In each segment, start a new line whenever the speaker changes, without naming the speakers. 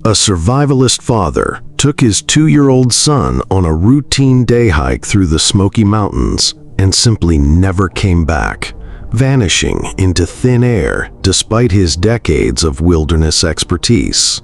A survivalist father took his 2-year-old son on a routine day hike through the Smoky Mountains and simply never came back, vanishing into thin air despite his decades of wilderness expertise.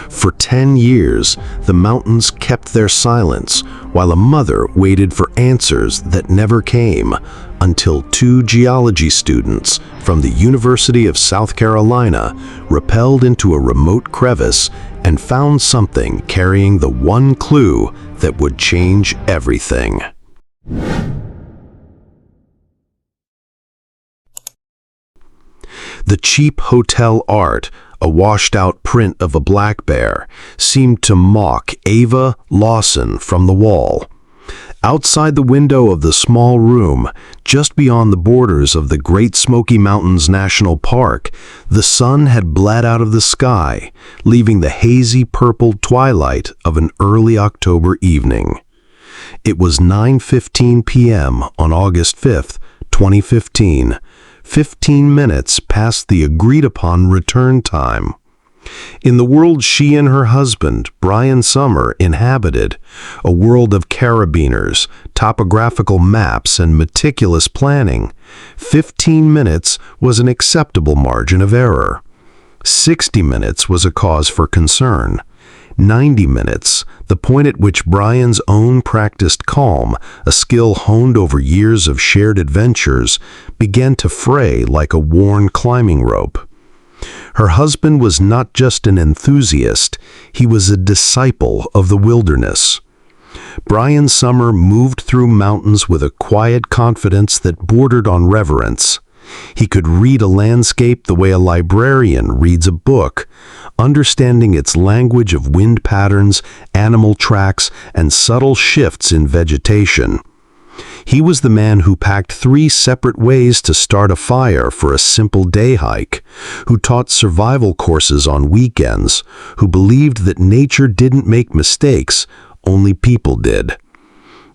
For 10 years, the mountains kept their silence while a mother waited for answers that never came until 2 geology students from the University of South Carolina rappelled into a remote crevice and found something carrying the one clue that would change everything. The cheap hotel art, a washed-out print of a black bear, seemed to mock Ava Lawson from the wall. Outside the window of the small room, just beyond the borders of the Great Smoky Mountains National Park, the sun had bled out of the sky, leaving the hazy purple twilight of an early October evening. It was 9:15 p.m. on August 5th, 2015, 15 minutes past the agreed-upon return time. In the world she and her husband, Brian Summer, inhabited, a world of carabiners, topographical maps, and meticulous planning, 15 minutes was an acceptable margin of error. 60 minutes was a cause for concern. 90 minutes, the point at which Brian's own practiced calm, a skill honed over years of shared adventures, began to fray like a worn climbing rope. Her husband was not just an enthusiast, he was a disciple of the wilderness. Brian Summer moved through mountains with a quiet confidence that bordered on reverence. He could read a landscape the way a librarian reads a book, understanding its language of wind patterns, animal tracks, and subtle shifts in vegetation. He was the man who packed 3 separate ways to start a fire for a simple day hike, who taught survival courses on weekends, who believed that nature didn't make mistakes, only people did.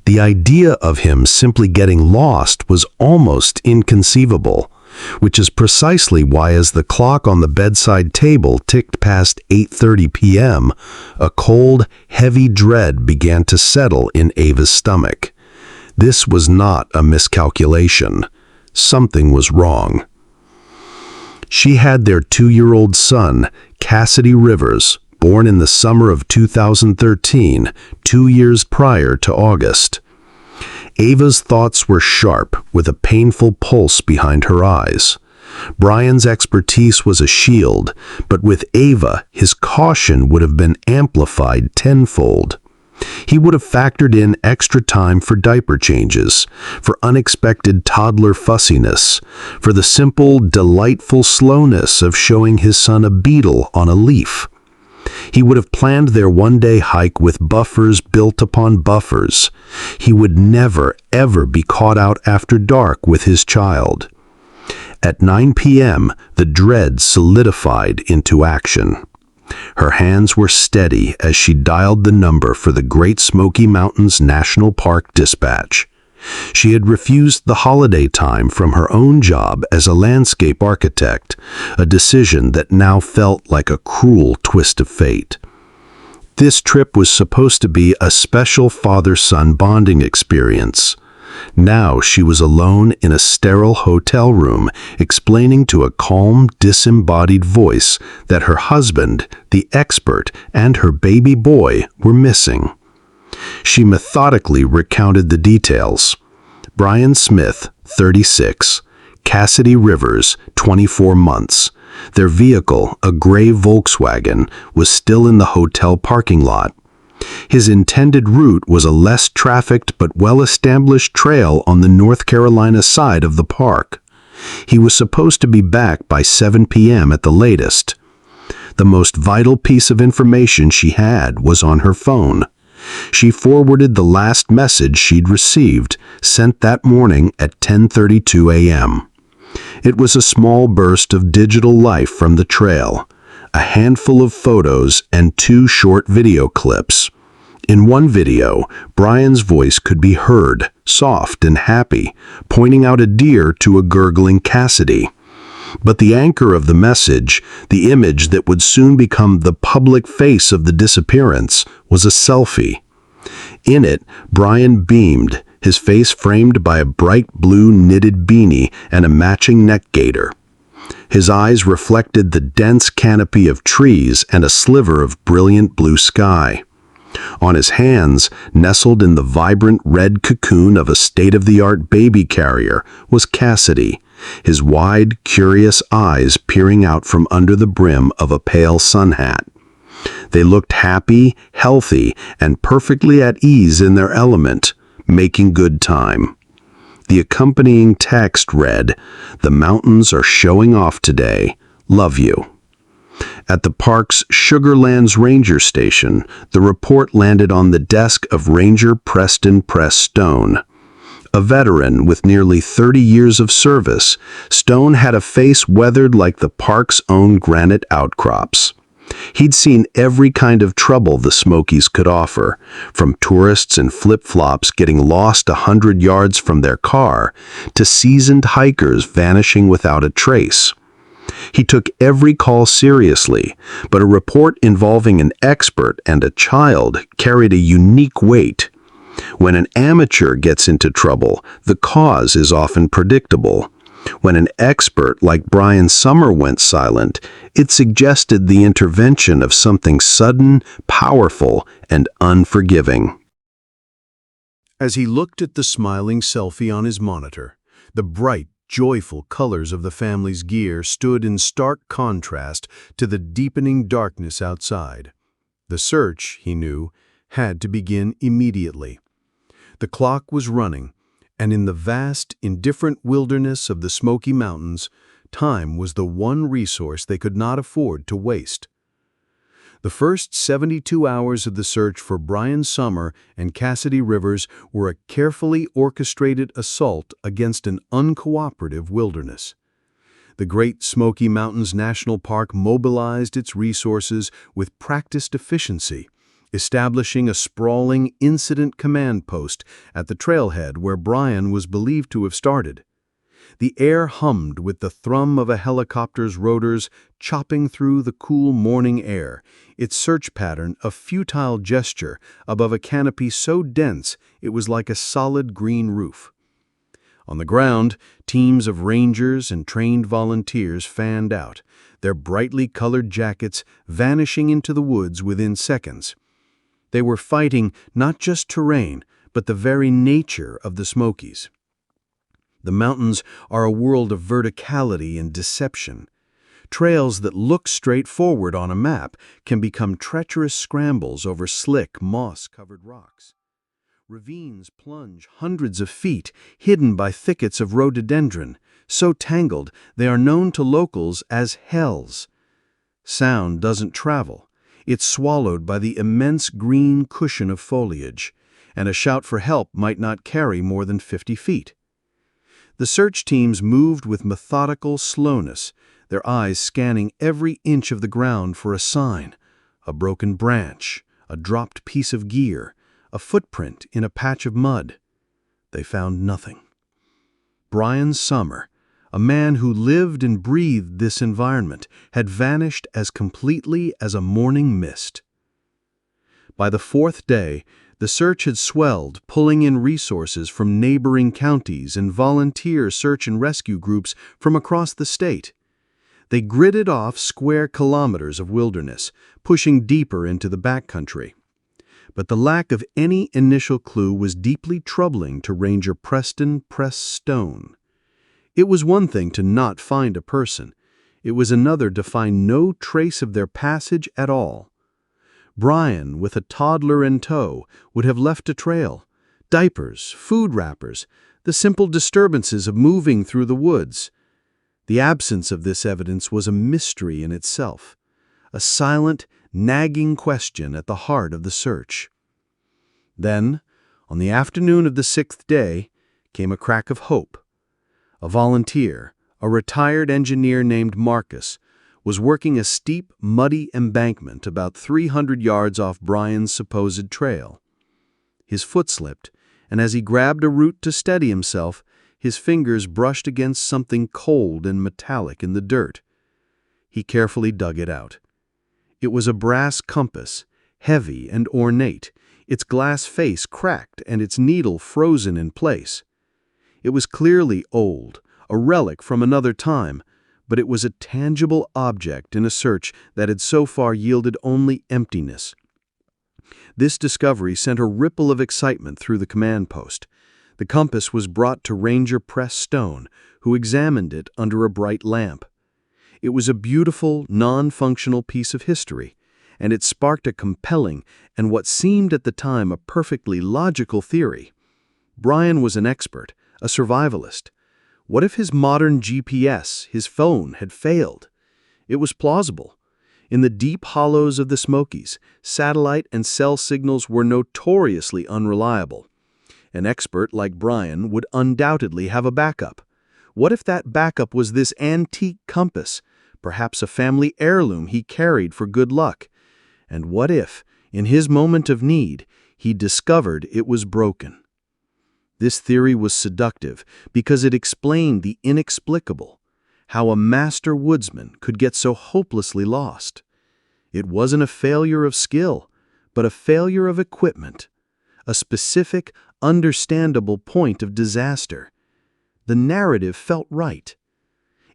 The idea of him simply getting lost was almost inconceivable, which is precisely why as the clock on the bedside table ticked past 8:30 p.m., a cold, heavy dread began to settle in Ava's stomach. This was not a miscalculation. Something was wrong. She had their 2-year-old son, Cassidy Rivers, born in the summer of 2013, 2 years prior to August. Ava's thoughts were sharp, with a painful pulse behind her eyes. Brian's expertise was a shield, but with Ava, his caution would have been amplified tenfold. He would have factored in extra time for diaper changes, for unexpected toddler fussiness, for the simple, delightful slowness of showing his son a beetle on a leaf. He would have planned their one-day hike with buffers built upon buffers. He would never, ever be caught out after dark with his child. At 9 p.m., the dread solidified into action. Her hands were steady as she dialed the number for the Great Smoky Mountains National Park dispatch. She had refused the holiday time from her own job as a landscape architect, a decision that now felt like a cruel twist of fate. This trip was supposed to be a special father-son bonding experience. Now she was alone in a sterile hotel room, explaining to a calm, disembodied voice that her husband, the expert, and her baby boy were missing. She methodically recounted the details. Brian Smith, 36. Cassidy Rivers, 24 months. Their vehicle, a gray Volkswagen, was still in the hotel parking lot. His intended route was a less trafficked but well-established trail on the North Carolina side of the park. He was supposed to be back by 7 p.m. at the latest. The most vital piece of information she had was on her phone. She forwarded the last message she'd received, sent that morning at 10:32 a.m. It was a small burst of digital life from the trail, a handful of photos and 2 short video clips. In one video, Brian's voice could be heard, soft and happy, pointing out a deer to a gurgling Cassidy. But the anchor of the message, the image that would soon become the public face of the disappearance, was a selfie. In it, Brian beamed, his face framed by a bright blue knitted beanie and a matching neck gaiter. His eyes reflected the dense canopy of trees and a sliver of brilliant blue sky. On his hands, nestled in the vibrant red cocoon of a state-of-the-art baby carrier, was Cassidy, his wide, curious eyes peering out from under the brim of a pale sun hat. They looked happy, healthy, and perfectly at ease in their element, making good time. The accompanying text read, "The mountains are showing off today. Love you." At the park's Sugarlands Ranger Station, the report landed on the desk of Ranger Preston Press Stone. A veteran with nearly 30 years of service, Stone had a face weathered like the park's own granite outcrops. He'd seen every kind of trouble the Smokies could offer, from tourists in flip-flops getting lost 100 yards from their car to seasoned hikers vanishing without a trace. He took every call seriously, but a report involving an expert and a child carried a unique weight. When an amateur gets into trouble, the cause is often predictable. When an expert like Brian Summer went silent, it suggested the intervention of something sudden, powerful, and unforgiving. As he looked at the smiling selfie on his monitor, the bright, joyful colors of the family's gear stood in stark contrast to the deepening darkness outside. The search, he knew, had to begin immediately. The clock was running, and in the vast, indifferent wilderness of the Smoky Mountains, time was the one resource they could not afford to waste. The first 72 hours of the search for Brian Summer and Cassidy Rivers were a carefully orchestrated assault against an uncooperative wilderness. The Great Smoky Mountains National Park mobilized its resources with practiced efficiency, establishing a sprawling incident command post at the trailhead where Brian was believed to have started. The air hummed with the thrum of a helicopter's rotors chopping through the cool morning air, its search pattern a futile gesture above a canopy so dense it was like a solid green roof. On the ground, teams of rangers and trained volunteers fanned out, their brightly colored jackets vanishing into the woods within seconds. They were fighting not just terrain, but the very nature of the Smokies. The mountains are a world of verticality and deception. Trails that look straightforward on a map can become treacherous scrambles over slick, moss-covered rocks. Ravines plunge hundreds of feet, hidden by thickets of rhododendron, so tangled they are known to locals as hells. Sound doesn't travel. It's swallowed by the immense green cushion of foliage, and a shout for help might not carry more than 50 feet. The search teams moved with methodical slowness, their eyes scanning every inch of the ground for a sign, a broken branch, a dropped piece of gear, a footprint in a patch of mud. They found nothing. Brian Summer, a man who lived and breathed this environment, had vanished as completely as a morning mist. By the fourth day, the search had swelled, pulling in resources from neighboring counties and volunteer search and rescue groups from across the state. They gridded off square kilometers of wilderness, pushing deeper into the backcountry. But the lack of any initial clue was deeply troubling to Ranger Preston Press Stone. It was one thing to not find a person. It was another to find no trace of their passage at all. Brian, with a toddler in tow, would have left a trail. Diapers, food wrappers, the simple disturbances of moving through the woods. The absence of this evidence was a mystery in itself, a silent, nagging question at the heart of the search. Then, on the afternoon of the 6th day, came a crack of hope. A volunteer, a retired engineer named Marcus, was working a steep, muddy embankment about 300 yards off Brian's supposed trail. His foot slipped, and as he grabbed a root to steady himself,
His fingers brushed against something cold and metallic in the dirt. He carefully dug it out. It was a brass compass, heavy and ornate, its glass face cracked and its needle frozen in place. It was clearly old, a relic from another time, but it was a tangible object in a search that had so far yielded only emptiness. This discovery sent a ripple of excitement through the command post. The compass was brought to Ranger Press Stone, who examined it under a bright lamp. It was a beautiful, non-functional piece of history, and it sparked a compelling and what seemed at the time a perfectly logical theory. Brian was an expert, a survivalist. What if his modern GPS, his phone, had failed? It was plausible. In the deep hollows of the Smokies, satellite and cell signals were notoriously unreliable. An expert like Brian would undoubtedly have a backup. What if that backup was this antique compass, perhaps a family heirloom he carried for good luck? And what if, in his moment of need, he discovered it was broken? This theory was seductive because it explained the inexplicable, how a master woodsman could get so hopelessly lost. It wasn't a failure of skill, but a failure of equipment, a specific, understandable point of disaster. The narrative felt right.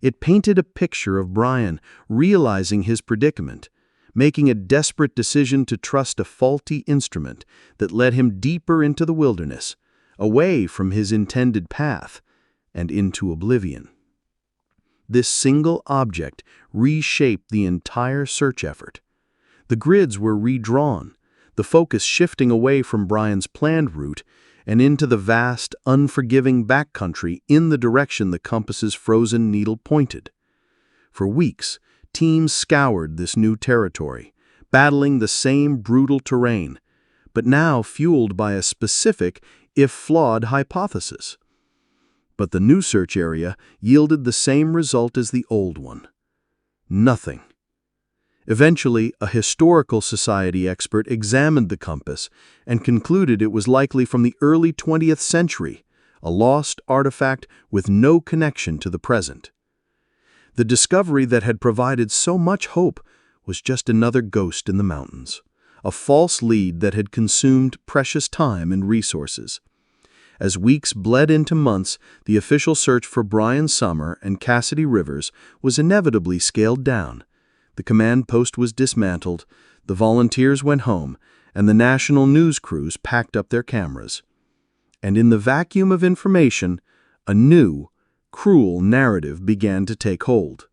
It painted a picture of Brian realizing his predicament, making a desperate decision to trust a faulty instrument that led him deeper into the wilderness, away from his intended path, and into oblivion. This single object reshaped the entire search effort. The grids were redrawn, the focus shifting away from Brian's planned route and into the vast, unforgiving backcountry in the direction the compass's frozen needle pointed. For weeks, teams scoured this new territory, battling the same brutal terrain, but now fueled by a specific, if flawed, hypothesis. But the new search area yielded the same result as the old one: nothing. Eventually, a historical society expert examined the compass and concluded it was likely from the early 20th century, a lost artifact with no connection to the present. The discovery that had provided so much hope was just another ghost in the mountains, a false lead that had consumed precious time and resources. As weeks bled into months, the official search for Brian Summer and Cassidy Rivers was inevitably scaled down. The command post was dismantled, the volunteers went home, and the national news crews packed up their cameras. And in the vacuum of information, a new, cruel narrative began to take hold.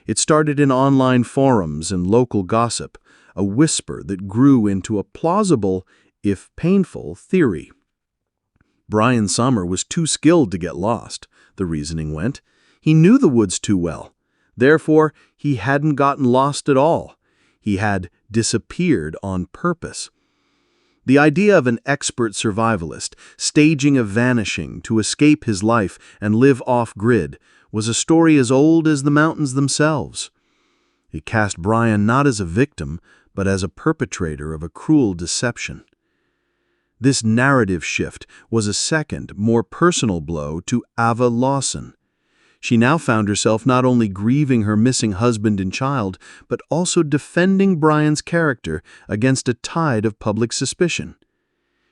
It started in online forums and local gossip, a whisper that grew into a plausible, if painful, theory. Brian Summer was too skilled to get lost, the reasoning went. He knew the woods too well. Therefore, he hadn't gotten lost at all. He had disappeared on purpose. The idea of an expert survivalist staging a vanishing to escape his life and live off-grid was a story as old as the mountains themselves. It cast Brian not as a victim, but as a perpetrator of a cruel deception. This narrative shift was a second, more personal blow to Ava Lawson. She now found herself not only grieving her missing husband and child, but also defending Brian's character against a tide of public suspicion.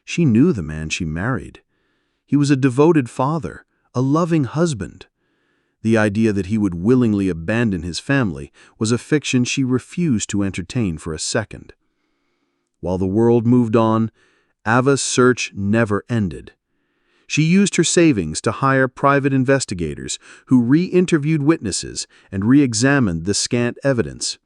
She knew the man she married. He was a devoted father, a loving husband. The idea that he would willingly abandon his family was a fiction she refused to entertain for a second. While the world moved on, Ava's search never ended. She used her savings to hire private investigators who re-interviewed witnesses and re-examined the scant evidence.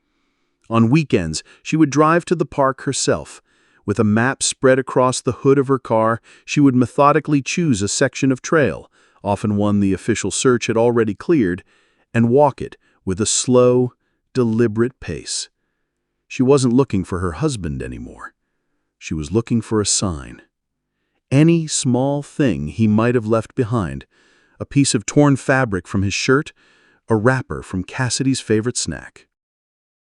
On weekends, she would drive to the park herself. With a map spread across the hood of her car, she would methodically choose a section of trail, often one the official search had already cleared, and walk it with a slow, deliberate pace. She wasn't looking for her husband anymore. She was looking for a sign. Any small thing he might have left behind, a piece of torn fabric from his shirt, a wrapper from Cassidy's favorite snack.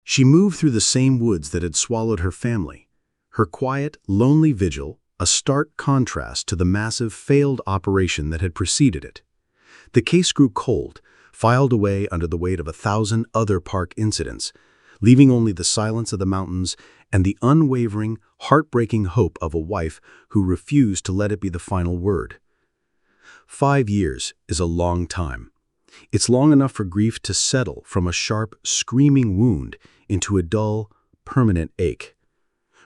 She moved through the same woods that had swallowed her family. Her quiet, lonely vigil, a stark contrast to the massive failed operation that had preceded it.
The case grew cold, filed away under the weight of 1,000 other park incidents, leaving only the silence of the mountains and the unwavering, heartbreaking hope of a wife who refused to let it be the final word. 5 years is a long time. It's long enough for grief to settle from a sharp, screaming wound into a dull, permanent ache.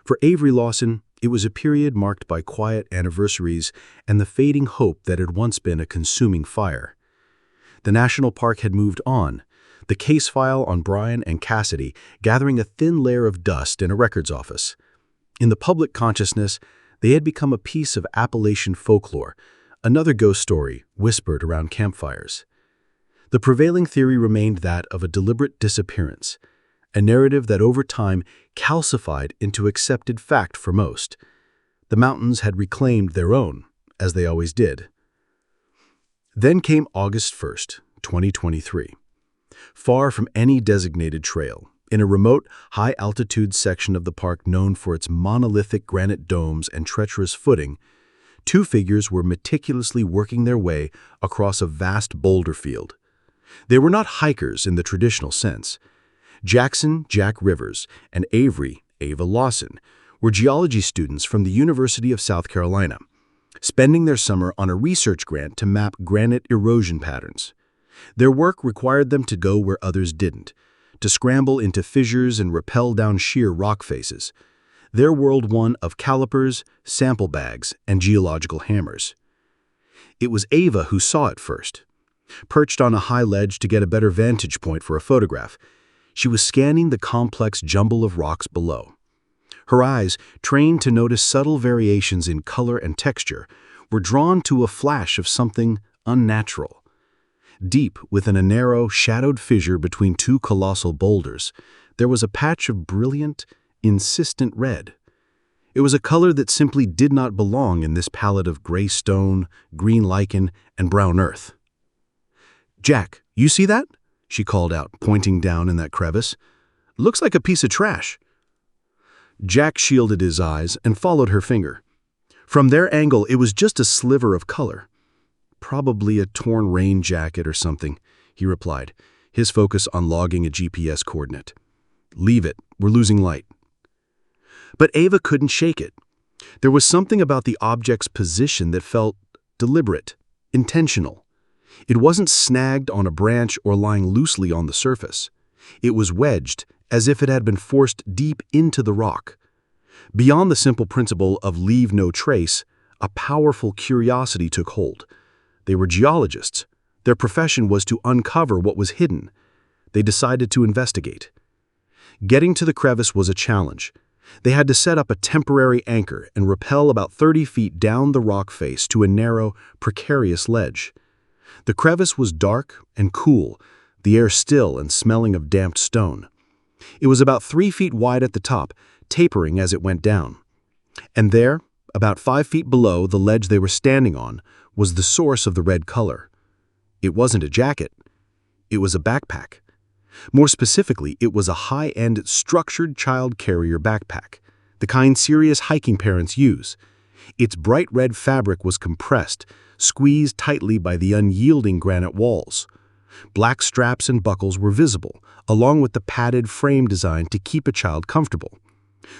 For Avery Lawson, it was a period marked by quiet anniversaries and the fading hope that had once been a consuming fire. The national park had moved on, the case file on Brian and Cassidy gathering a thin layer of dust in a records office. In the public consciousness, they had become a piece of Appalachian folklore, another ghost story whispered around campfires. The prevailing theory remained that of a deliberate disappearance, a narrative that over time calcified into accepted fact for most. The mountains had reclaimed their own, as they always did. Then came August 1st, 2023. Far from any designated trail, in a remote, high-altitude section of the park known for its monolithic granite domes and treacherous footing, two figures were meticulously working their way across a vast boulder field. They were not hikers in the traditional sense. Jackson, Jack Rivers, and Avery, Ava Lawson, were geology students from the University of South Carolina, spending their summer on a research grant to map granite erosion patterns. Their work required them to go where others didn't, to scramble into fissures and rappel down sheer rock faces. Their world one of calipers, sample bags, and geological hammers. It was Ava who saw it first. Perched on a high ledge to get a better vantage point for a photograph, she was scanning the complex jumble of rocks below. Her eyes, trained to notice subtle variations in color and texture, were drawn to a flash of something unnatural. Deep within a narrow, shadowed fissure between two colossal boulders, there was a patch of brilliant, insistent red. It was a color that simply did not belong in this palette of gray stone, green lichen, and brown earth. "Jack, you see that?" she called out, pointing down in that crevice. "Looks like a piece of trash." Jack shielded his eyes and followed her finger. From their angle, it was just a sliver of color. "Probably a torn rain jacket or something," he replied, his focus on logging a GPS coordinate. "Leave it, we're losing light." But Ava couldn't shake it. There was something about the object's position that felt deliberate, intentional. It wasn't snagged on a branch or lying loosely on the surface. It was wedged, as if it had been forced deep into the rock. Beyond the simple principle of leave no trace, a powerful curiosity took hold. They were geologists. Their profession was to uncover what was hidden. They decided to investigate. Getting to the crevice was a challenge. They had to set up a temporary anchor and rappel about 30 feet down the rock face to a narrow, precarious ledge. The crevice was dark and cool, the air still and smelling of damped stone. It was about 3 feet wide at the top, tapering as it went down. And there, about 5 feet below the ledge they were standing on, was the source of the red color. It wasn't a jacket. It was a backpack. More specifically, it was a high-end, structured child carrier backpack, the kind serious hiking parents use. Its bright red fabric was compressed, squeezed tightly by the unyielding granite walls. Black straps and buckles were visible, along with the padded frame designed to keep a child comfortable.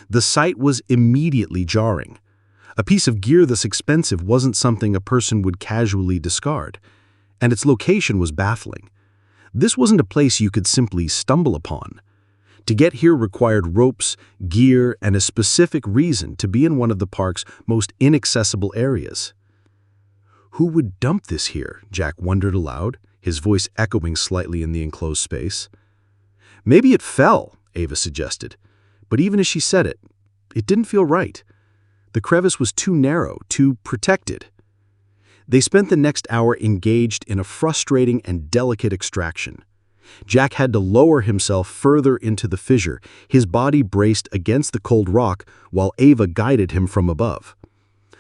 The sight was immediately jarring. A piece of gear this expensive wasn't something a person would casually discard, and its location was baffling. This wasn't a place you could simply stumble upon. To get here required ropes, gear, and a specific reason to be in one of the park's most inaccessible areas. Who would dump this here? Jack wondered aloud, his voice echoing slightly in the enclosed space. Maybe it fell, Ava suggested, but even as she said it, it didn't feel right. The crevice was too narrow, too protected. They spent the next hour engaged in a frustrating and delicate extraction. Jack had to lower himself further into the fissure, his body braced against the cold rock while Ava guided him from above.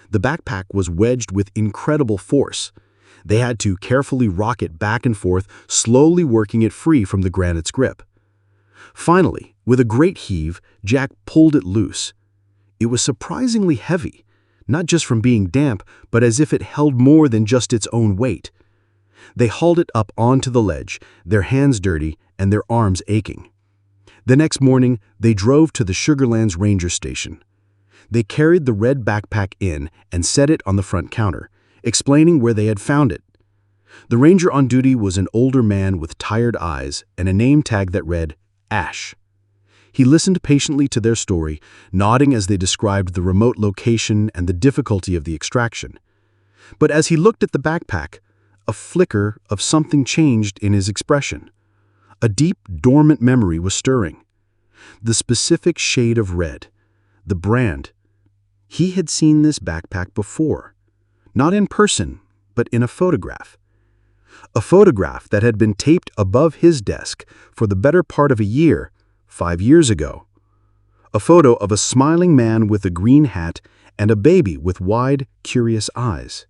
The backpack was wedged with incredible force. They had to carefully rock it back and forth, slowly working it free from the granite's grip. Finally, with a great heave, Jack pulled it loose. It was surprisingly heavy, not just from being damp, but as if it held more than just its own weight. They hauled it up onto the ledge, their hands dirty and their arms aching. The next morning, they drove to the Sugarlands Ranger Station. They carried the red backpack in and set it on the front counter, explaining where they had found it. The ranger on duty was an older man with tired eyes and a name tag that read, Ash. He listened patiently to their story, nodding as they described the remote location and the difficulty of the extraction. But as he looked at the backpack, a flicker of something changed in his expression. A deep, dormant memory was stirring. The specific shade of red, the brand. He had seen this backpack before, not in person, but in a photograph. A photograph that had been taped above his desk for the better part of a year, 5 years ago. A photo of a smiling man with a green hat and a baby with wide, curious eyes.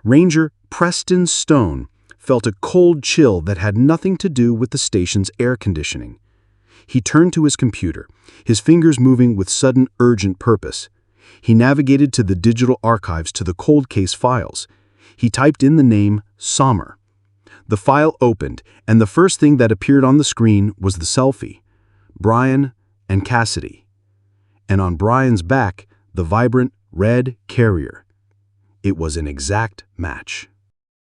Ranger Preston Stone felt a cold chill that had nothing to do with the station's air conditioning. He turned to his computer, his fingers moving with sudden, urgent purpose. He navigated to the digital archives to the cold case files. He typed in the name Sommer. The file opened, and the first thing that appeared on the screen was the selfie. Brian and Cassidy. And on Brian's back, the vibrant red carrier. It was an exact match.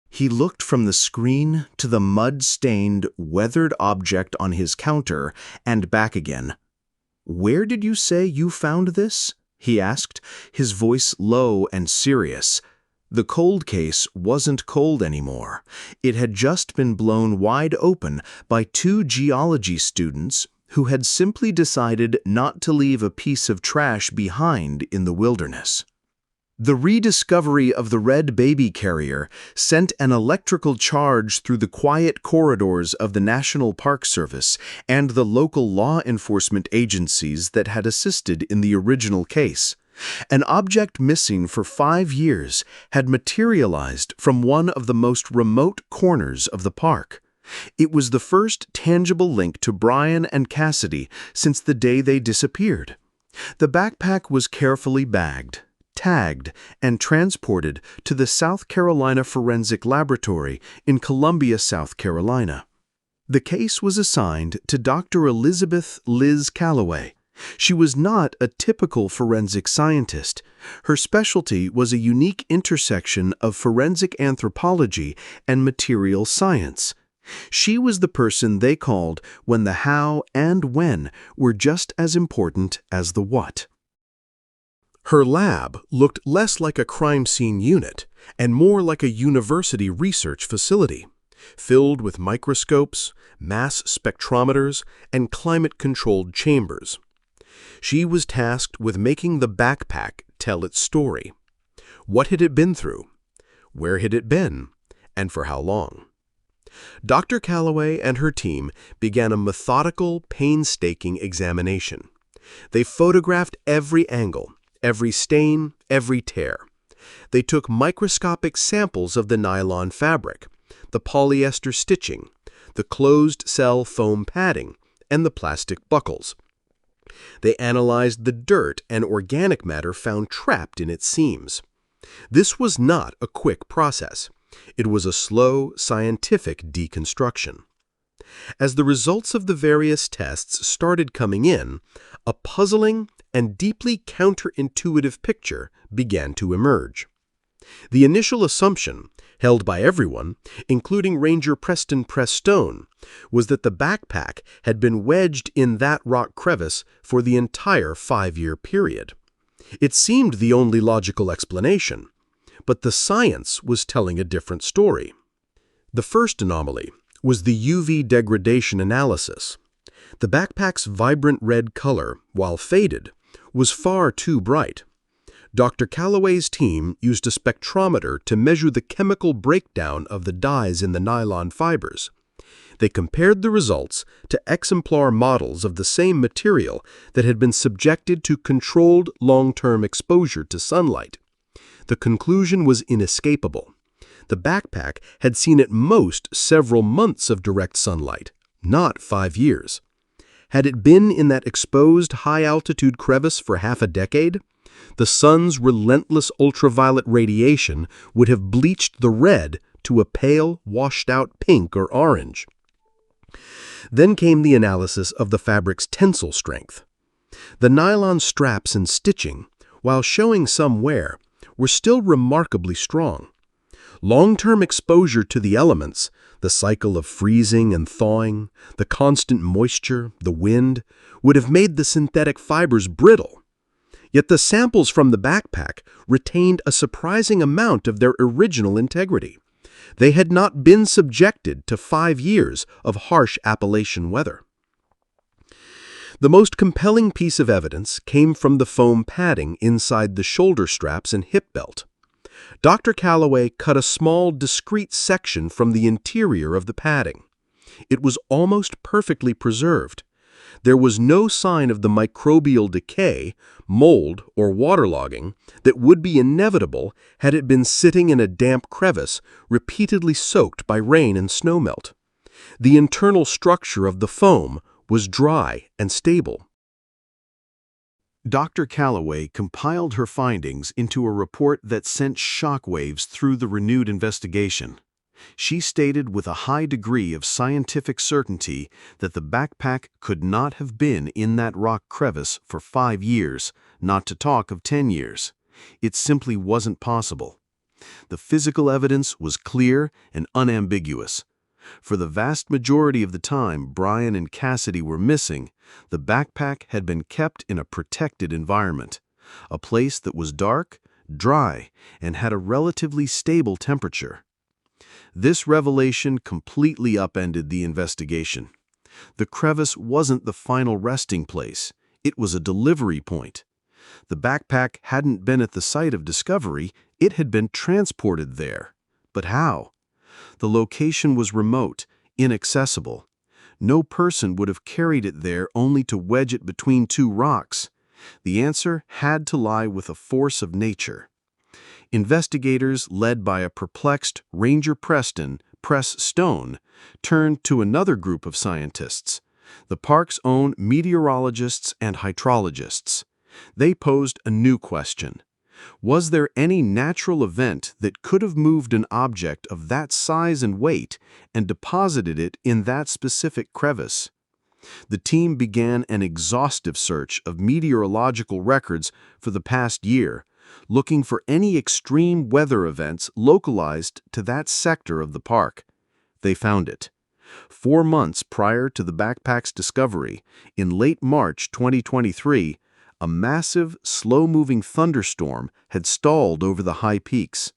He looked from the screen to the mud-stained, weathered object on his counter and back again. "Where did you say you found this?" he asked, his voice low and serious. The cold case wasn't cold anymore. It had just been blown wide open by 2 geology students who had simply decided not to leave a piece of trash behind in the wilderness. The rediscovery of the red baby carrier sent an electrical charge through the quiet corridors of the National Park Service and the local law enforcement agencies that had assisted in the original case. An object missing for 5 years had materialized from one of the most remote corners of the park. It was the first tangible link to Brian and Cassidy since the day they disappeared. The backpack was carefully bagged, tagged, and transported to the South Carolina Forensic Laboratory in Columbia, South Carolina. The case was assigned to Dr. Elizabeth Liz Calloway. She was not a typical forensic scientist. Her specialty was a unique intersection of forensic anthropology and material science. She was the person they called when the how and when were just as important as the what.
Her lab looked less like a crime scene unit and more like a university research facility, filled with microscopes, mass spectrometers, and climate-controlled chambers. She was tasked with making the backpack tell its story. What had it been through? Where had it been? And for how long? Dr. Calloway and her team began a methodical, painstaking examination. They photographed every angle, every stain, every tear. They took microscopic samples of the nylon fabric, the polyester stitching, the closed-cell foam padding, and the plastic buckles. They analyzed the dirt and organic matter found trapped in its seams. This was not a quick process. It was a slow, scientific deconstruction. As the results of the various tests started coming in, a puzzling and deeply counterintuitive picture began to emerge. The initial assumption, held by everyone, including Ranger Preston Stone, was that the backpack had been wedged in that rock crevice for the entire 5-year period. It seemed the only logical explanation, but the science was telling a different story. The first anomaly was the UV degradation analysis. The backpack's vibrant red color, while faded, was far too bright. Dr. Calloway's team used a spectrometer to measure the chemical breakdown of the dyes in the nylon fibers. They compared the results to exemplar models of the same material that had been subjected to controlled long-term exposure to sunlight. The conclusion was inescapable. The backpack had seen at most several months of direct sunlight, not 5 years. Had it been in that exposed high-altitude crevice for half a decade, the sun's relentless ultraviolet radiation would have bleached the red to a pale, washed-out pink or orange. Then came the analysis of the fabric's tensile strength. The nylon straps and stitching, while showing some wear, were still remarkably strong. Long-term exposure to the elements, the cycle of freezing and thawing, the constant moisture, the wind, would have made the synthetic fibers brittle. Yet the samples from the backpack retained a surprising amount of their original integrity. They had not been subjected to 5 years of harsh Appalachian weather. The most compelling piece of evidence came from the foam padding inside the shoulder straps and hip belt. Dr. Calloway cut a small, discrete section from the interior of the padding. It was almost perfectly preserved. There was no sign of the microbial decay, mold, or waterlogging that would be inevitable had it been sitting in a damp crevice, repeatedly soaked by rain and snowmelt. The internal structure of the foam was dry and stable.
Dr. Calloway compiled her findings into a report that sent shockwaves through the renewed investigation. She stated with a high degree of scientific certainty that the backpack could not have been in that rock crevice for 5 years, not to talk of 10 years. It simply wasn't possible. The physical evidence was clear and unambiguous. For the vast majority of the time Brian and Cassidy were missing, the backpack had been kept in a protected environment, a place that was dark, dry, and had a relatively stable temperature. This revelation completely upended the investigation. The crevice wasn't the final resting place. It was a delivery point. The backpack hadn't been at the site of discovery, it had been transported there. But how? The location was remote, inaccessible. No person would have carried it there only to wedge it between 2 rocks. The answer had to lie with a force of nature. Investigators, led by a perplexed Ranger Preston, Press Stone, turned to another group of scientists, the park's own meteorologists and hydrologists. They posed a new question. Was there any natural event that could have moved an object of that size and weight and deposited it in that specific crevice? The team began an exhaustive search of meteorological records for the past year, looking for any extreme weather events localized to that sector of the park. They found it. 4 months prior to the backpack's discovery, in late March 2023, a massive, slow-moving thunderstorm had stalled over the high peaks.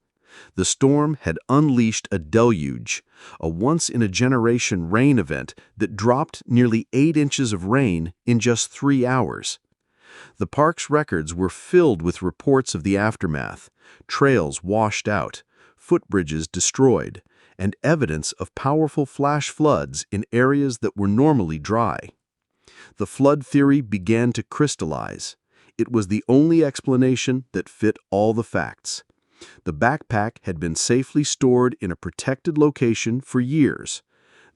The storm had unleashed a deluge, a once-in-a-generation rain event that dropped nearly 8 inches of rain in just 3 hours. The park's records were filled with reports of the aftermath, trails washed out, footbridges destroyed, and evidence of powerful flash floods in areas that were normally dry. The flood theory began to crystallize. It was the only explanation that fit all the facts. The backpack had been safely stored in a protected location for years.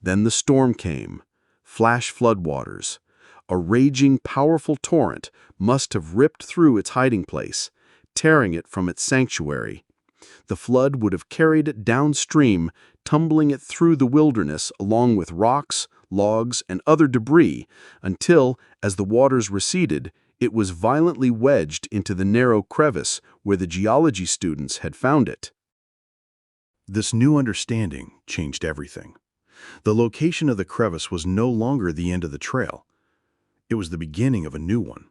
Then the storm came. Flash floodwaters. A raging, powerful torrent must have ripped through its hiding place, tearing it from its sanctuary. The flood would have carried it downstream, tumbling it through the wilderness along with rocks, logs, and other debris until, as the waters receded, it was violently wedged into the narrow crevice where the geology students had found it.
This new understanding changed everything. The location of the crevice was no longer the end of the trail. It was the beginning of a new one.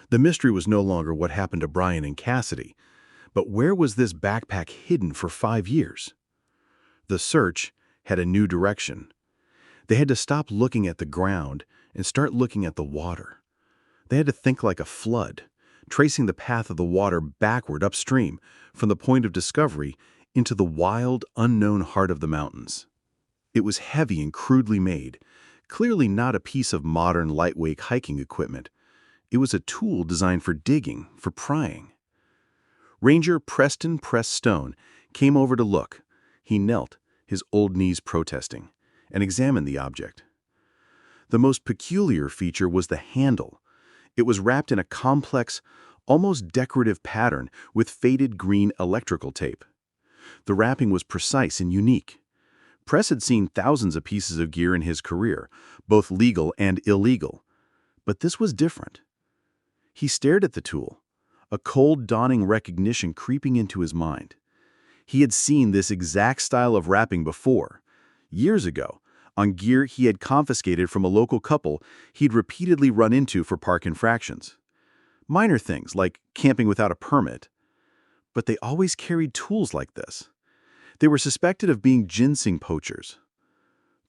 The mystery was no longer what happened to Brian and Cassidy, but where was this backpack hidden for 5 years? The search had a new direction. They had to stop looking at the ground and start looking at the water. They had to think like a flood, tracing the path of the water backward upstream from the point of discovery into the wild, unknown heart of the mountains. It was heavy and crudely made, clearly not a piece of modern lightweight hiking equipment. It was a tool designed for digging, for prying. Ranger Preston Press Stone came over to look. He knelt, his old knees protesting, and examined the object. The most peculiar feature was the handle. It was wrapped in a complex, almost decorative pattern with faded green electrical tape. The wrapping was precise and unique. Press had seen thousands of pieces of gear in his career, both legal and illegal. But this was different. He stared at the tool, a cold, dawning recognition creeping into his mind. He had seen this exact style of wrapping before. Years ago, on gear he had confiscated from a local couple he'd repeatedly run into for park infractions. Minor things like camping without a permit. But they always carried tools like this. They were suspected of being ginseng poachers.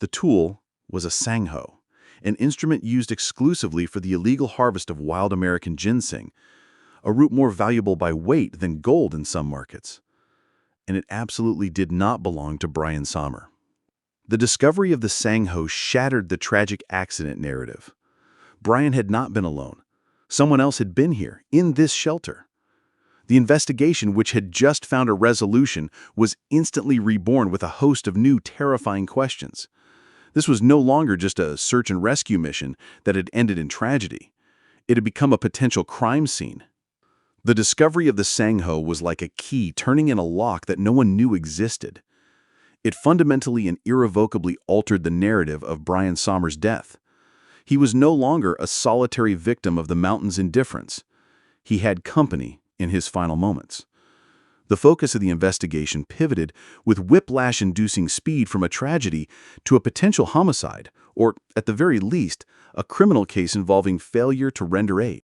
The tool was a sangho, an instrument used exclusively for the illegal harvest of wild American ginseng, a root more valuable by weight than gold in some markets. And it absolutely did not belong to Brian Sommer. The discovery of the sangho shattered the tragic accident narrative. Brian had not been alone. Someone else had been here, in this shelter. The investigation, which had just found a resolution, was instantly reborn with a host of new terrifying questions. This was no longer just a search and rescue mission that had ended in tragedy. It had become a potential crime scene. The discovery of the sangho was like a key turning in a lock that no one knew existed. It fundamentally and irrevocably altered the narrative of Brian Sommer's death. He was no longer a solitary victim of the mountain's indifference. He had company in his final moments. The focus of the investigation pivoted with whiplash-inducing speed from a tragedy to a potential homicide, or, at the very least, a criminal case involving failure to render aid.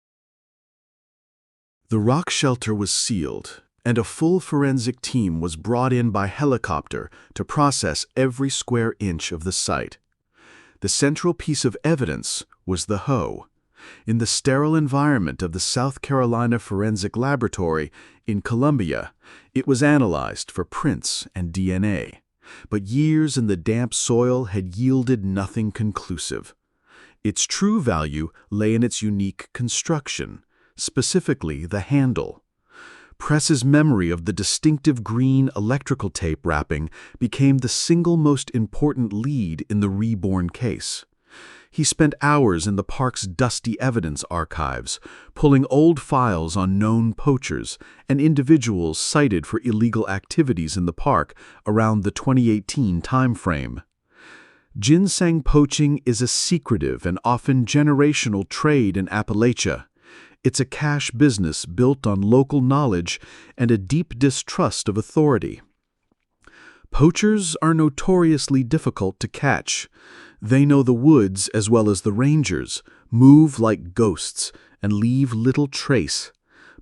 The rock shelter was sealed, and a full forensic team was brought in by helicopter to process every square inch of the site. The central piece of evidence was the hoe. In the sterile environment of the South Carolina Forensic Laboratory in Columbia, it was analyzed for prints and DNA. But years in the damp soil had yielded nothing conclusive. Its true value lay in its unique construction, specifically the handle. Press's memory of the distinctive green electrical tape wrapping became the single most important lead in the reborn case. He spent hours in the park's dusty evidence archives, pulling old files on known poachers and individuals cited for illegal activities in the park around the 2018 timeframe. Ginseng poaching is a secretive and often generational trade in Appalachia. It's a cash business built on local knowledge and a deep distrust of authority. Poachers are notoriously difficult to catch. They know the woods as well as the rangers, move like ghosts, and leave little trace.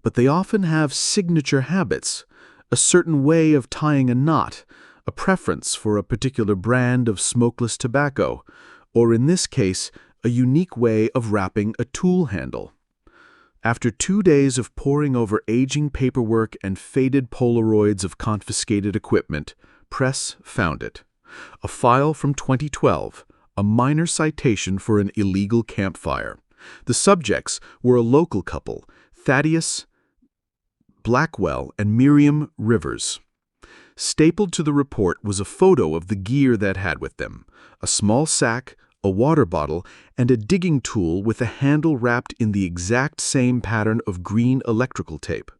But they often have signature habits, a certain way of tying a knot, a preference for a particular brand of smokeless tobacco, or in this case, a unique way of wrapping a tool handle. After 2 days of poring over aging paperwork and faded Polaroids of confiscated equipment, Press found it. A file from 2012, a minor citation for an illegal campfire. The subjects were a local couple, Thaddeus Blackwell and Miriam Rivers. Stapled to the report was a photo of the gear that had with them, a small sack, a water bottle, and a digging tool with a handle wrapped in the exact same pattern of green electrical tape.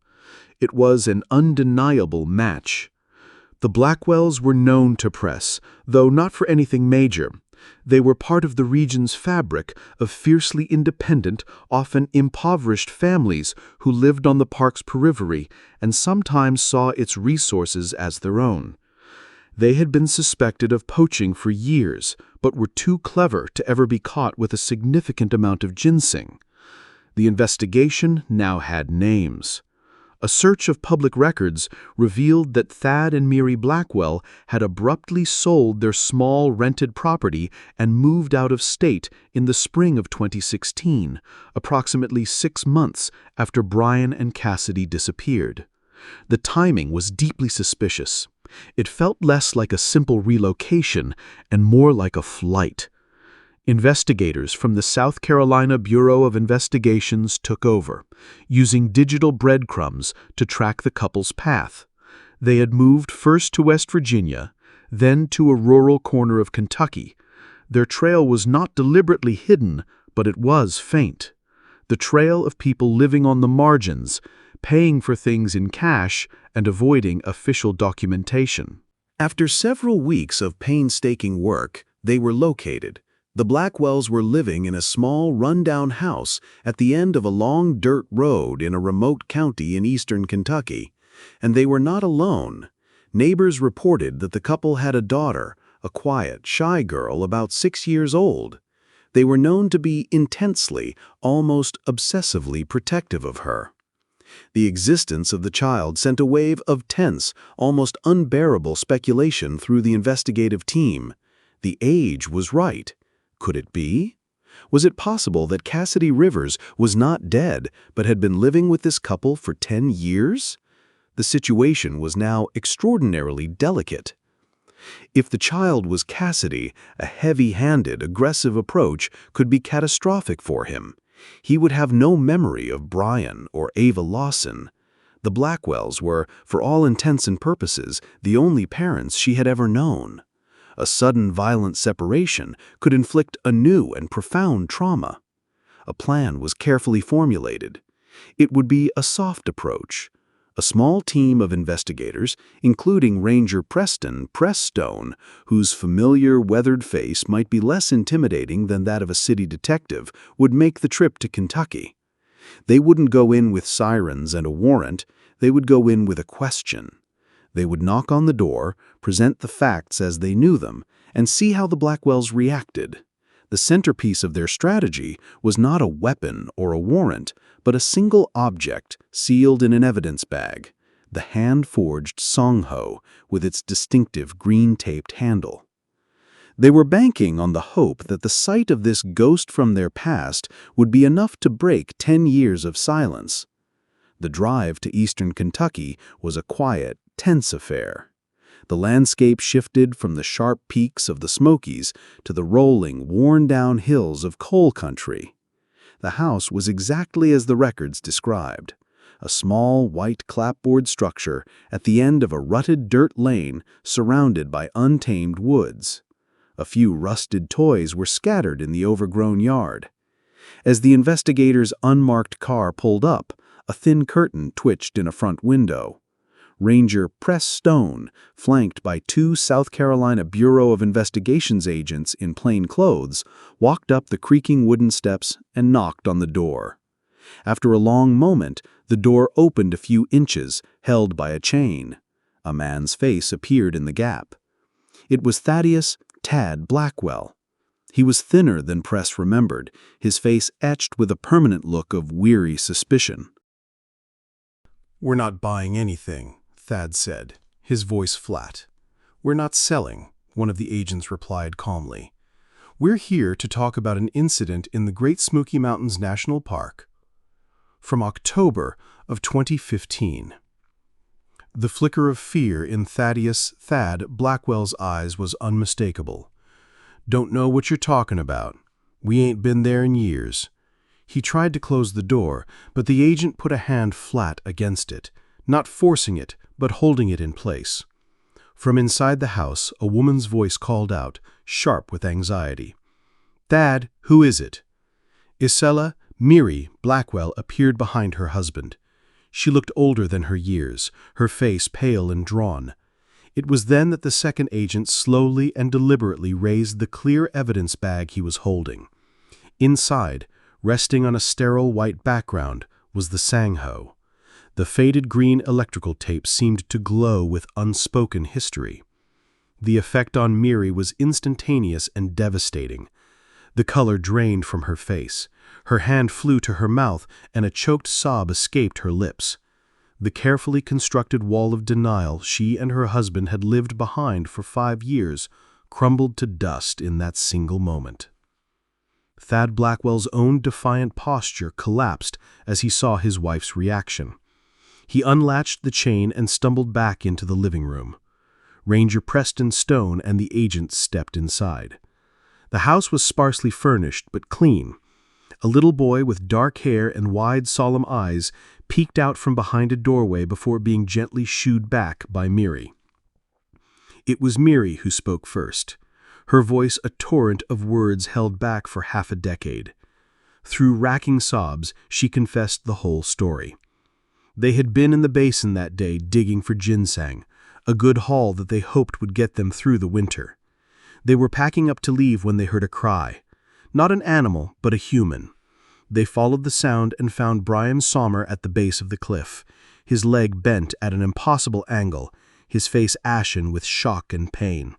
It was an undeniable match. The Blackwells were known to Press, though not for anything major. They were part of the region's fabric of fiercely independent, often impoverished families who lived on the park's periphery and sometimes saw its resources as their own. They had been suspected of poaching for years, but were too clever to ever be caught with a significant amount of ginseng. The investigation now had names. A search of public records revealed that Thad and Miri Blackwell had abruptly sold their small rented property and moved out of state in the spring of 2016, approximately 6 months after Brian and Cassidy disappeared. The timing was deeply suspicious. It felt less like a simple relocation and more like a flight. Investigators from the South Carolina Bureau of Investigations took over, using digital breadcrumbs to track the couple's path. They had moved first to West Virginia, then to a rural corner of Kentucky. Their trail was not deliberately hidden, but it was faint. The trail of people living on the margins,
paying for things in cash and avoiding official documentation.
After several weeks of painstaking work, they were located. The Blackwells were living in a small, run-down house at the end of a long dirt road in a remote county in eastern Kentucky. And they were not alone. Neighbors reported that the couple had a daughter, a quiet, shy girl about 6 years old. They were known to be intensely, almost obsessively protective of her. The existence of the child sent a wave of tense, almost unbearable speculation through the investigative team. The age was right. Could it be? Was it possible that Cassidy Rivers was not dead, but had been living with this couple for 10 years? The situation was now extraordinarily delicate. If the child was Cassidy, a heavy-handed, aggressive approach could be catastrophic for him. He would have no memory of Brian or Ava Lawson. The Blackwells were, for all intents and purposes, the only parents she had ever known. A sudden violent separation could inflict a new and profound trauma. A plan was carefully formulated. It would be a soft approach. A small team of investigators, including Ranger Preston Pressstone, whose familiar, weathered face might be less intimidating than that of a city detective, would make the trip to Kentucky. They wouldn't go in with sirens and a warrant, they would go in with a question. They would knock on the door, present the facts as they knew them, and see how the Blackwells reacted. The centerpiece of their strategy was not a weapon or a warrant, but a single object sealed in an evidence bag, the hand-forged songho with its distinctive green-taped handle. They were banking on the hope that the sight of this ghost from their past would be enough to break 10 years of silence. The drive to eastern Kentucky was a quiet, tense affair. The landscape shifted from the sharp peaks of the Smokies to the rolling, worn-down hills of coal country. The house was exactly as the records described, a small, white clapboard structure at the end of a rutted dirt lane surrounded by untamed woods. A few rusted toys were scattered in the overgrown yard. As the investigators' unmarked car pulled up, a thin curtain twitched in a front window. Ranger Pressstone, flanked by 2 South Carolina Bureau of Investigations agents in plain clothes, walked up the creaking wooden steps and knocked on the door. After a long moment, the door opened a few inches, held by a chain. A man's face appeared in the gap. It was Thaddeus "Tad" Blackwell. He was thinner than Press remembered, his face etched with a permanent look of weary suspicion.
"We're not buying anything," Thad said, his voice flat. "We're not selling," one of the agents replied calmly. "We're here to talk about an incident in the Great Smoky Mountains National Park from October of 2015. The flicker of fear in Thad Blackwell's eyes was unmistakable. "Don't know what you're talking about. We ain't been there in years." He tried to close the door, but the agent put a hand flat against it, not forcing it, but holding it in place. From inside the house, a woman's voice called out, sharp with anxiety. "Thad, who is it?" Isella Miri Blackwell appeared behind her husband. She looked older than her years, her face pale and drawn. It was then that the second agent slowly and deliberately raised the clear evidence bag he was holding. Inside, resting on a sterile white background, was the sangho. The faded green electrical tape seemed to glow with unspoken history. The effect on Miri was instantaneous and devastating. The color drained from her face. Her hand flew to her mouth, and a choked sob escaped her lips. The carefully constructed wall of denial she and her husband had lived behind for 5 years crumbled to dust in that single moment. Thad Blackwell's own defiant posture collapsed as he saw his wife's reaction. He unlatched the chain and stumbled back into the living room. Ranger Preston Stone and the agent stepped inside. The house was sparsely furnished but clean. A little boy with dark hair and wide, solemn eyes peeked out from behind a doorway before being gently shooed back by Miri. It was Miri who spoke first, her voice a torrent of words held back for half a decade. Through racking sobs, she confessed the whole story.
They had been in the basin that day digging for ginseng, a good haul that they hoped would get them through the winter. They were packing up to leave when they heard a cry. Not an animal, but a human. They followed the sound and found Brian Sommer at the base of the cliff, his leg bent at an impossible angle, his face ashen with shock and pain.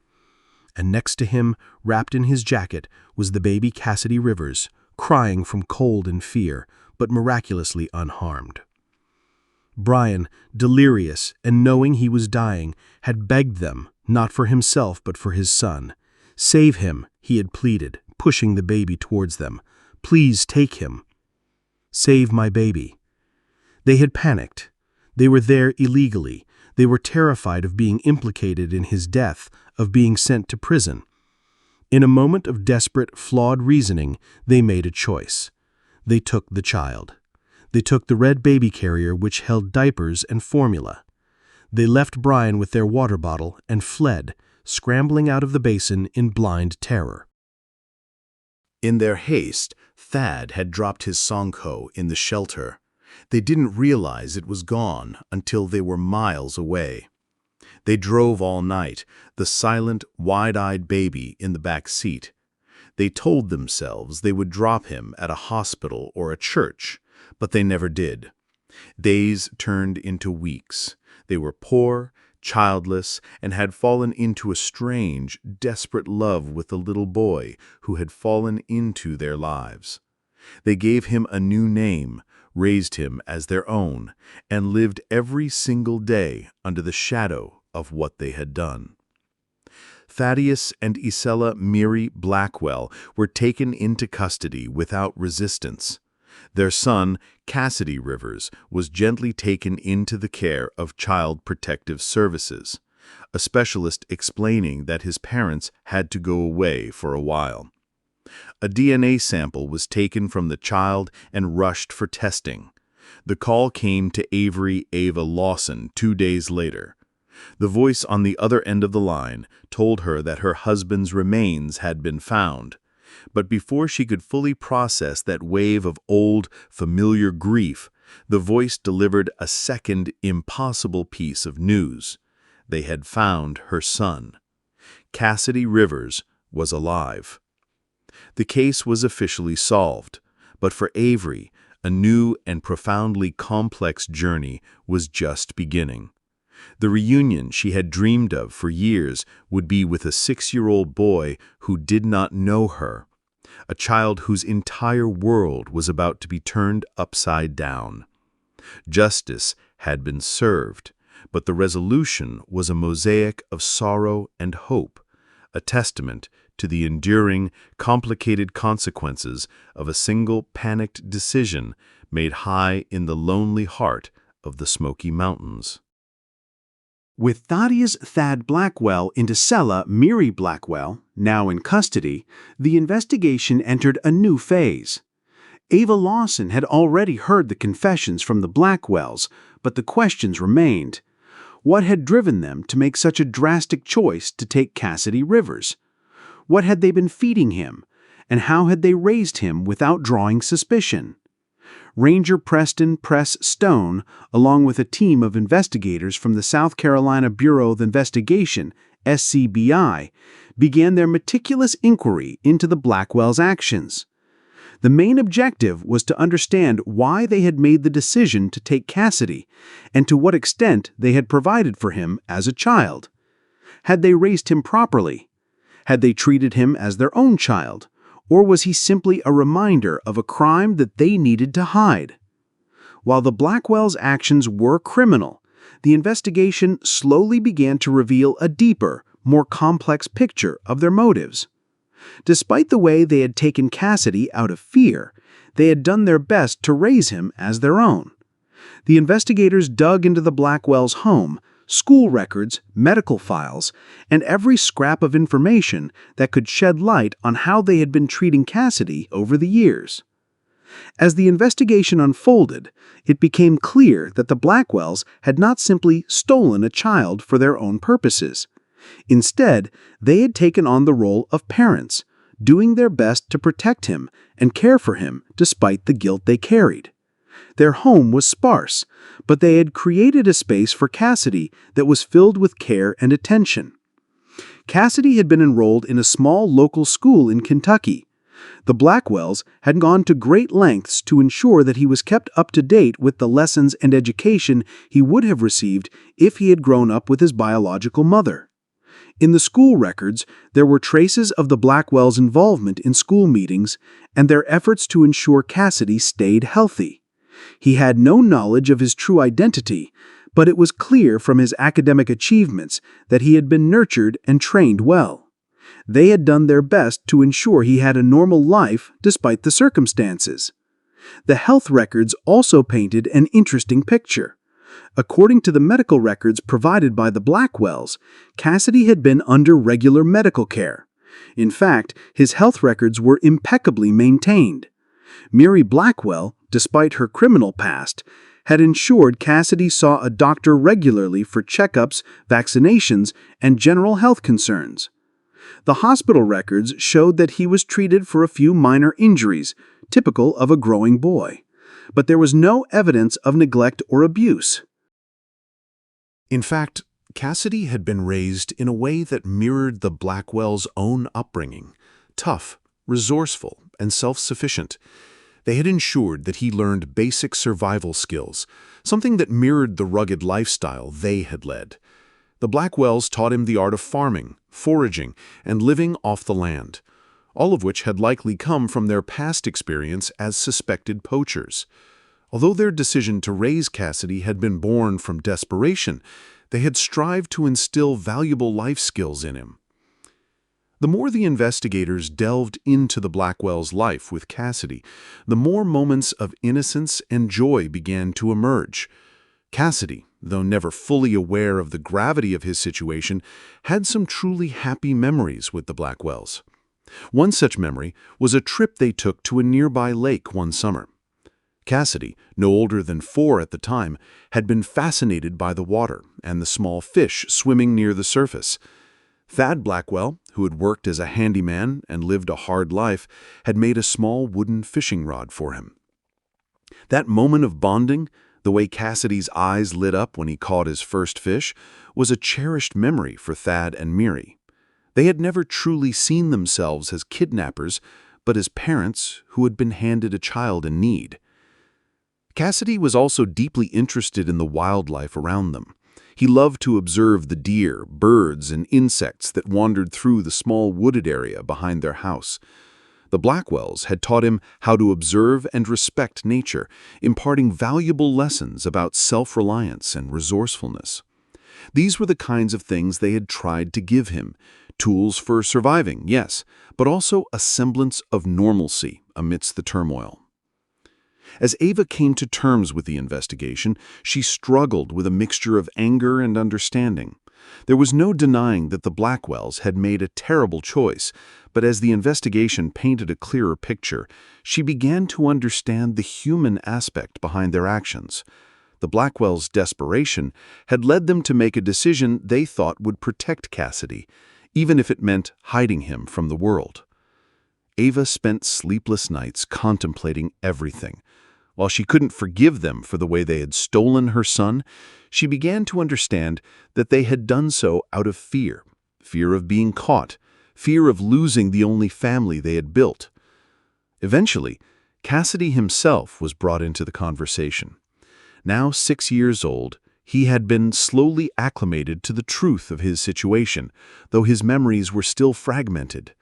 And next to him, wrapped in his jacket, was the baby Cassidy Rivers, crying from cold and fear, but miraculously unharmed. Brian, delirious and knowing he was dying, had begged them, not for himself but for his son. "Save him," he had pleaded, pushing the baby towards them. "Please take him. Save my baby." They had panicked. They were there illegally. They were terrified of being implicated in his death, of being sent to prison. In a moment of desperate, flawed reasoning, they made a choice. They took the child. They took the red baby carrier which held diapers and formula. They left Brian with their water bottle and fled, scrambling out of the basin in blind terror.
In their haste, Thad had dropped his Songko in the shelter. They didn't realize it was gone until they were miles away. They drove all night, the silent, wide-eyed baby in the back seat. They told themselves they would drop him at a hospital or a church, but they never did. Days turned into weeks. They were poor, childless, and had fallen into a strange, desperate love with the little boy who had fallen into their lives. They gave him a new name, raised him as their own, and lived every single day under the shadow of what they had done. Thaddeus and Isella Miri Blackwell were taken into custody without resistance. Their son, Cassidy Rivers, was gently taken into the care of Child Protective Services, a specialist explaining that his parents had to go away for a while. A DNA sample was taken from the child and rushed for testing. The call came to Avery Ava Lawson 2 days later. The voice on the other end of the line told her that her husband's remains had been found. But before she could fully process that wave of old, familiar grief, the voice delivered a second, impossible piece of news. They had found her son. Cassidy Rivers was alive. The case was officially solved, but for Avery, a new and profoundly complex journey was just beginning. The reunion she had dreamed of for years would be with a 6-year-old boy who did not know her, a child whose entire world was about to be turned upside down. Justice had been served, but the resolution was a mosaic of sorrow and hope, a testament to the enduring, complicated consequences of a single panicked decision made high in the lonely heart of the Smoky Mountains.
With Thaddeus Thad Blackwell and Isella Miri Blackwell now in custody, the investigation entered a new phase. Ava Lawson had already heard the confessions from the Blackwells, but the questions remained. What had driven them to make such a drastic choice to take Cassidy Rivers? What had they been feeding him, and how had they raised him without drawing suspicion? Ranger Preston Press Stone, along with a team of investigators from the South Carolina Bureau of Investigation, SCBI, began their meticulous inquiry into the Blackwells' actions. The main objective was to understand why they had made the decision to take Cassidy, and to what extent they had provided for him as a child. Had they raised him properly? Had they treated him as their own child? Or was he simply a reminder of a crime that they needed to hide? While the Blackwells' actions were criminal, the investigation slowly began to reveal a deeper, more complex picture of their motives. Despite the way they had taken Cassidy out of fear, they had done their best to raise him as their own. The investigators dug into the Blackwells' home, school records, medical files, and every scrap of information that could shed light on how they had been treating Cassidy over the years. As the investigation unfolded, it became clear that the Blackwells had not simply stolen a child for their own purposes. Instead, they had taken on the role of parents, doing their best to protect him and care for him despite the guilt they carried. Their home was sparse, but they had created a space for Cassidy that was filled with care and attention. Cassidy had been enrolled in a small local school in Kentucky. The Blackwells had gone to great lengths to ensure that he was kept up to date with the lessons and education he would have received if he had grown up with his biological mother. In the school records, there were traces of the Blackwells' involvement in school meetings and their efforts to ensure Cassidy stayed healthy. He had no knowledge of his true identity, but it was clear from his academic achievements that he had been nurtured and trained well. They had done their best to ensure he had a normal life despite the circumstances. The health records also painted an interesting picture. According to the medical records provided by the Blackwells, Cassidy had been under regular medical care. In fact, his health records were impeccably maintained. Mary Blackwell, despite her criminal past, had ensured Cassidy saw a doctor regularly for checkups, vaccinations, and general health concerns. The hospital records showed that he was treated for a few minor injuries, typical of a growing boy. But there was no evidence of neglect or abuse.
In fact, Cassidy had been raised in a way that mirrored the Blackwells' own upbringing, tough, resourceful, and self-sufficient. They had ensured that he learned basic survival skills, something that mirrored the rugged lifestyle they had led. The Blackwells taught him the art of farming, foraging, and living off the land, all of which had likely come from their past experience as suspected poachers. Although their decision to raise Cassidy had been born from desperation, they had strived to instill valuable life skills in him. The more the investigators delved into the Blackwells' life with Cassidy, the more moments of innocence and joy began to emerge. Cassidy, though never fully aware of the gravity of his situation, had some truly happy memories with the Blackwells. One such memory was a trip they took to a nearby lake one summer. Cassidy, no older than 4 at the time, had been fascinated by the water and the small fish swimming near the surface. Thad Blackwell, who had worked as a handyman and lived a hard life, had made a small wooden fishing rod for him. That moment of bonding, the way Cassidy's eyes lit up when he caught his first fish, was a cherished memory for Thad and Miri. They had never truly seen themselves as kidnappers, but as parents who had been handed a child in need. Cassidy was also deeply interested in the wildlife around them. He loved to observe the deer, birds, and insects that wandered through the small wooded area behind their house. The Blackwells had taught him how to observe and respect nature, imparting valuable lessons about self-reliance and resourcefulness. These were the kinds of things they had tried to give him. Tools for surviving, yes, but also a semblance of normalcy amidst the turmoil. As Ava came to terms with the investigation, she struggled with a mixture of anger and understanding. There was no denying that the Blackwells had made a terrible choice, but as the investigation painted a clearer picture, she began to understand the human aspect behind their actions. The Blackwells' desperation had led them to make a decision they thought would protect Cassidy, even if it meant hiding him from the world. Ava spent sleepless nights contemplating everything. While she couldn't forgive them for the way they had stolen her son, she began to understand that they had done so out of fear of being caught, fear of losing the only family they had built. Eventually, Cassidy himself was brought into the conversation. Now 6 years old, he had been slowly acclimated to the truth of his situation, though his memories were still fragmented.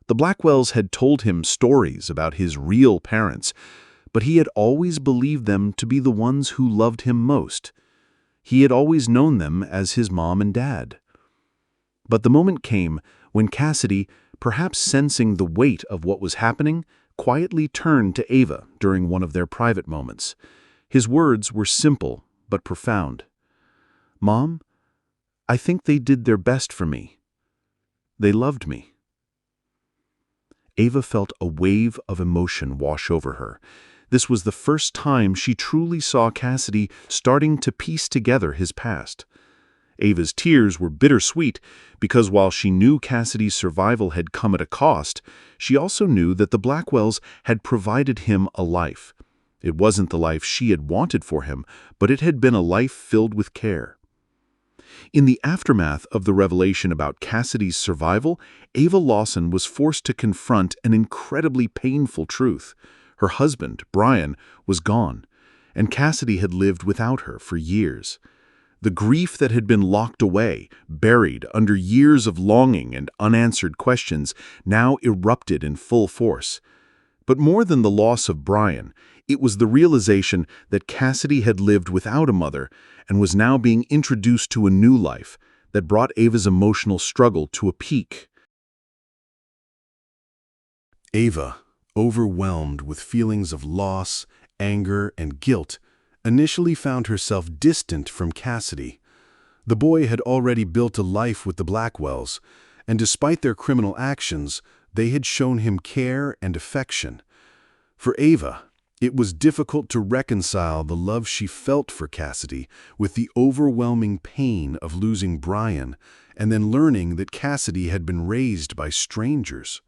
The Blackwells had told him stories about his real parents, but he had always believed them to be the ones who loved him most. He had always known them as his mom and dad. But the moment came when Cassidy, perhaps sensing the weight of what was happening, quietly turned to Ava during one of their private moments. His words were simple but profound. "Mom, I think they did their best for me. They loved me." Ava felt a wave of emotion wash over her. This was the first time she truly saw Cassidy starting to piece together his past. Ava's tears were bittersweet because while she knew Cassidy's survival had come at a cost, she also knew that the Blackwells had provided him a life.
It wasn't the life she had wanted for him, but it had been a life filled with care. In the aftermath of the revelation about Cassidy's survival, Ava Lawson was forced to confront an incredibly painful truth. Her husband, Brian, was gone, and Cassidy had lived without her for years. The grief that had been locked away, buried under years of longing and unanswered questions, now erupted in full force. But more than the loss of Brian, it was the realization that Cassidy had lived without a mother and was now being introduced to a new life that brought Ava's emotional struggle to a peak.
Ava, overwhelmed with feelings of loss, anger, and guilt, initially found herself distant from Cassidy. The boy had already built a life with the Blackwells, and despite their criminal actions, they had shown him care and affection. For Ava, it was difficult to reconcile the love she felt for Cassidy with the overwhelming pain of losing Brian and then learning that Cassidy had been raised by strangers.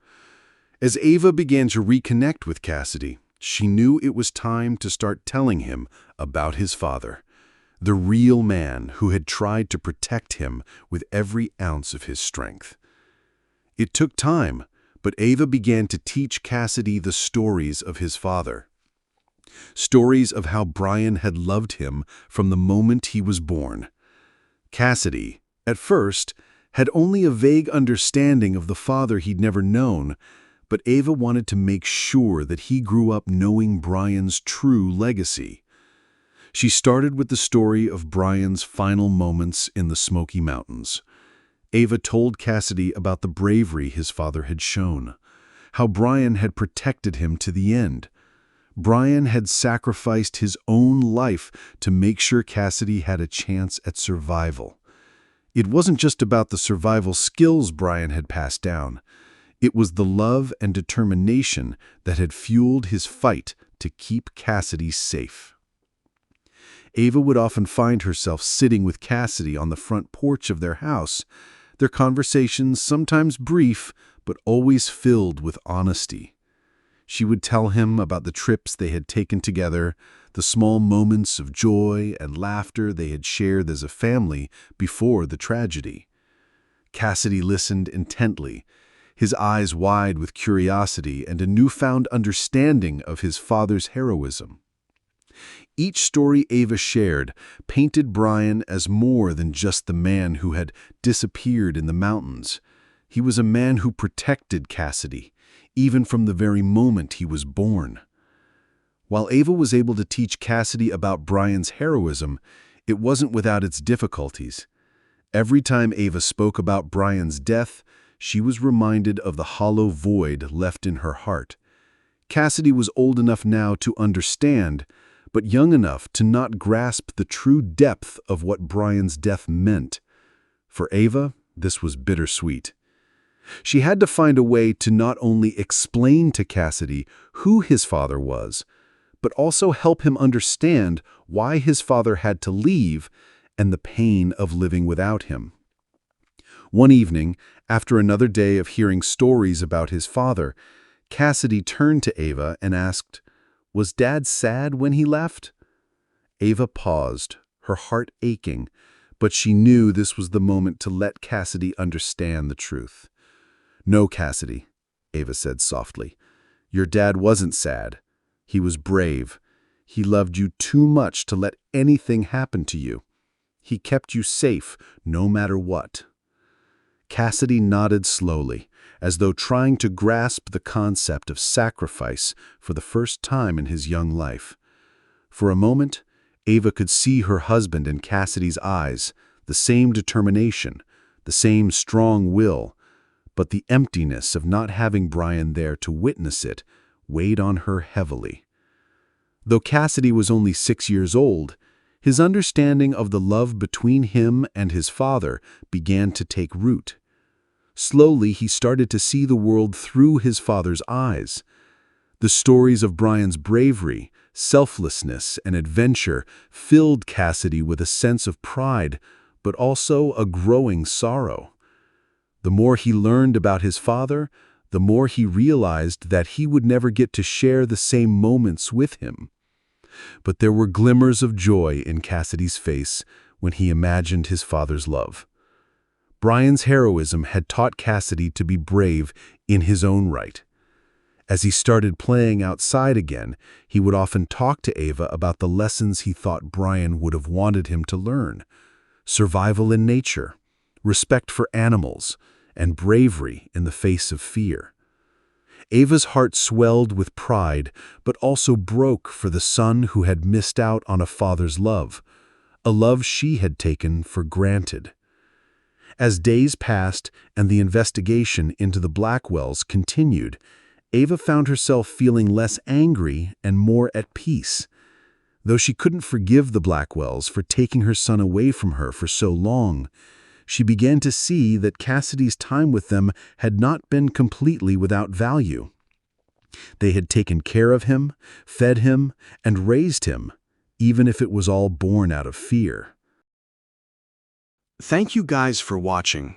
As Ava began to reconnect with Cassidy, she knew it was time to start telling him about his father, the real man who had tried to protect him with every ounce of his strength. It took time, but Ava began to teach Cassidy the stories of his father. Stories of how Brian had loved him from the moment he was born. Cassidy, at first, had only a vague understanding of the father he'd never known, but Ava wanted to make sure that he grew up knowing Brian's true legacy. She started with the story of Brian's final moments in the Smoky Mountains. Ava told Cassidy about the bravery his father had shown, how Brian had protected him to the end. Brian had sacrificed his own life to make sure Cassidy had a chance at survival. It wasn't just about the survival skills Brian had passed down. It was the love and determination that had fueled his fight to keep Cassidy safe. Ava would often find herself sitting with Cassidy on the front porch of their house, their conversations sometimes brief, but always filled with honesty. She would tell him about the trips they had taken together, the small moments of joy and laughter they had shared as a family before the tragedy. Cassidy listened intently, his eyes wide with curiosity and a newfound understanding of his father's heroism. Each story Ava shared painted Brian as more than just the man who had disappeared in the mountains. He was a man who protected Cassidy, even from the very moment he was born. While Ava was able to teach Cassidy about Brian's heroism, it wasn't without its difficulties. Every time Ava spoke about Brian's death, she was reminded of the hollow void left in her heart. Cassidy was old enough now to understand, but young enough to not grasp the true depth of what Brian's death meant. For Ava, this was bittersweet. She had to find a way to not only explain to Cassidy who his father was, but also help him understand why his father had to leave and the pain of living without him. One evening, after another day of hearing stories about his father, Cassidy turned to Ava and asked, "Was Dad sad when he left?" Ava paused, her heart aching, but she knew this was the moment to let Cassidy understand the truth. "No, Cassidy," Ava said softly. "Your dad wasn't sad. He was brave. He loved you too much to let anything happen to you. He kept you safe, no matter what." Cassidy nodded slowly, as though trying to grasp the concept of sacrifice for the first time in his young life. For a moment, Ava could see her husband in Cassidy's eyes, the same determination, the same strong will, but the emptiness of not having Brian there to witness it weighed on her heavily. Though Cassidy was only 6 years old, his understanding of the love between him and his father began to take root. Slowly, he started to see the world through his father's eyes. The stories of Brian's bravery, selflessness, and adventure filled Cassidy with a sense of pride, but also a growing sorrow. The more he learned about his father, the more he realized that he would never get to share the same moments with him.
but there were glimmers of joy in Cassidy's face when he imagined his father's love. Brian's heroism had taught Cassidy to be brave in his own right. As he started playing outside again, he would often talk to Ava about the lessons he thought Brian would have wanted him to learn: survival in nature, respect for animals, and bravery in the face of fear. Ava's heart swelled with pride, but also broke for the son who had missed out on a father's love, a love she had taken for granted. As days passed and the investigation into the Blackwells continued, Ava found herself feeling less angry and more at peace. Though she couldn't forgive the Blackwells for taking her son away from her for so long, she began to see that Cassidy's time with them had not been completely without value. They had taken care of him, fed him, and raised him, even if it was all born out of fear.
Thank you guys for watching.